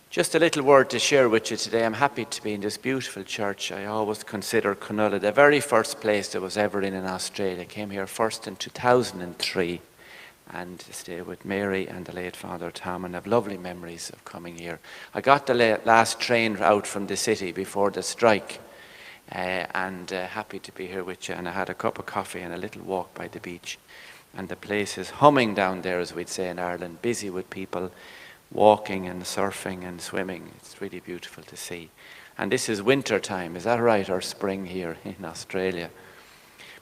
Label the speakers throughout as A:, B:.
A: Just a little word to share with you today. I'm happy to be in this beautiful church. I always consider Cronulla the very first place I was ever in Australia. I came here first in 2003 and stayed with Mary and the late Father Tom, and have lovely memories of coming here. I got the last train out from the city before the strike, and happy to be here with you. And I had a cup of coffee and a little walk by the beach. And the place is humming down there, as we'd say in Ireland, busy with people walking and surfing and swimming. It's really beautiful to see. And this is winter time, is that right, or spring here in Australia?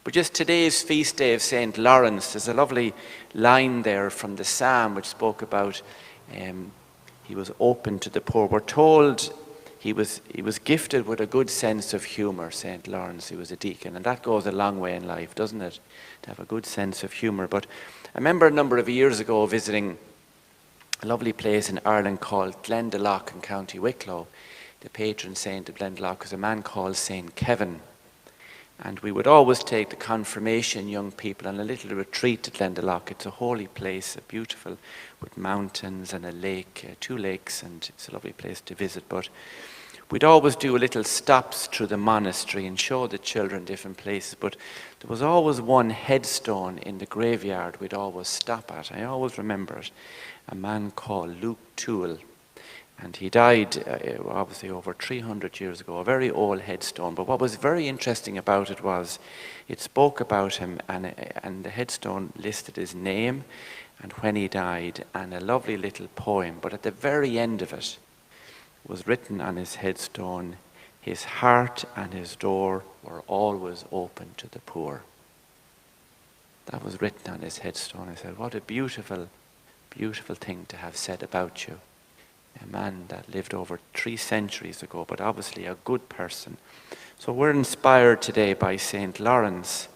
A: But just today's feast day of St. Laurence, there's a lovely line there from the Psalm which spoke about he was open to the poor. We're told he was gifted with a good sense of humour, St. Laurence. He was a deacon, and that goes a long way in life, doesn't it? To have a good sense of humour. But I remember a number of years ago visiting a lovely place in Ireland called Glendalough in County Wicklow. The patron saint of Glendalough was a man called St. Kevin. And we would always take the confirmation young people on a little retreat at Glendalough. It's a holy place, beautiful, with mountains and a lake, 2 lakes, and it's a lovely place to visit. But we'd always do little stops through the monastery and show the children different places. But there was always one headstone in the graveyard we'd always stop at. I always remember it. A man called Luke Toole. And he died obviously over 300 years ago, a very old headstone. But what was very interesting about it was it spoke about him, and the headstone listed his name and when he died, and a lovely little poem. But at the very end of it was written on his headstone, "His heart and his door were always open to the poor." That was written on his headstone. I said, what a beautiful, beautiful thing to have said about you. A man that lived over 3 centuries ago, but obviously a good person. So we're inspired today by St. Laurence.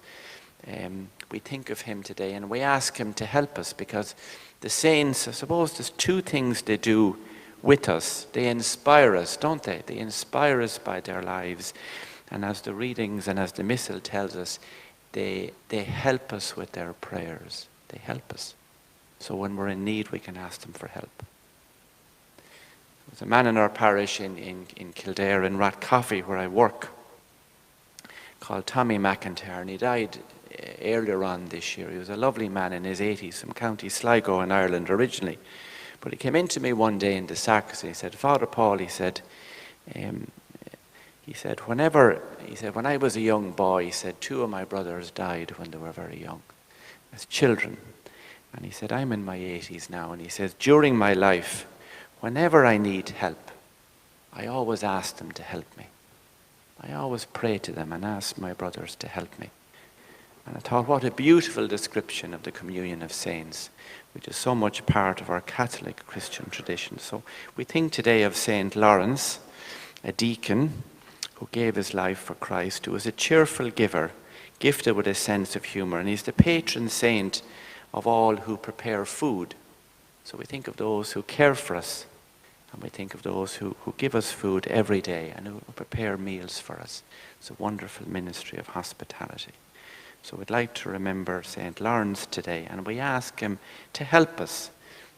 A: We think of him today and we ask him to help us, because the saints, I suppose there's 2 things they do with us. They inspire us, don't they? They inspire us by their lives. And as the readings and as the missal tells us, they help us with their prayers. They help us. So when we're in need, we can ask them for help. There's a man in our parish in Kildare, in Rathcoffey, where I work, called Tommy McIntyre, and he died earlier on this year. He was a lovely man in his 80s, from County Sligo in Ireland originally. But he came into me one day in the sacristy. He said, "Father Paul," he said, when I was a young boy, he said, 2 of my brothers died when they were very young, as children. And he said, I'm in my 80s now. And he says, during my life, whenever I need help, I always ask them to help me. I always pray to them and ask my brothers to help me. And I thought, what a beautiful description of the communion of saints, which is so much part of our Catholic Christian tradition. So we think today of St. Laurence, a deacon who gave his life for Christ, who was a cheerful giver, gifted with a sense of humour. And he's the patron saint of all who prepare food. So we think of those who care for us, and we think of those who give us food every day and who prepare meals for us. It's a wonderful ministry of hospitality. So we'd like to remember St. Laurence today, and we ask him to help us,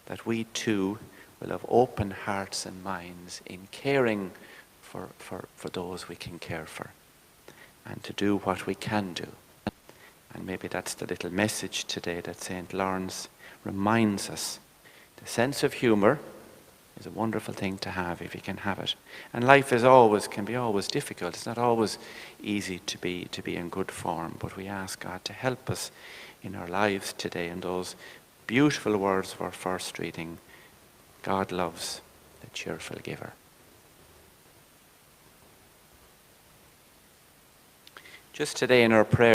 A: that we too will have open hearts and minds in caring for those we can care for, and to do what we can do. And maybe that's the little message today, that St. Laurence reminds us. The sense of humour is a wonderful thing to have if you can have it. And life can be always difficult. It's not always easy to be in good form, but we ask God to help us in our lives today. And those beautiful words of our first reading, God loves the cheerful giver. Just today in our prayer,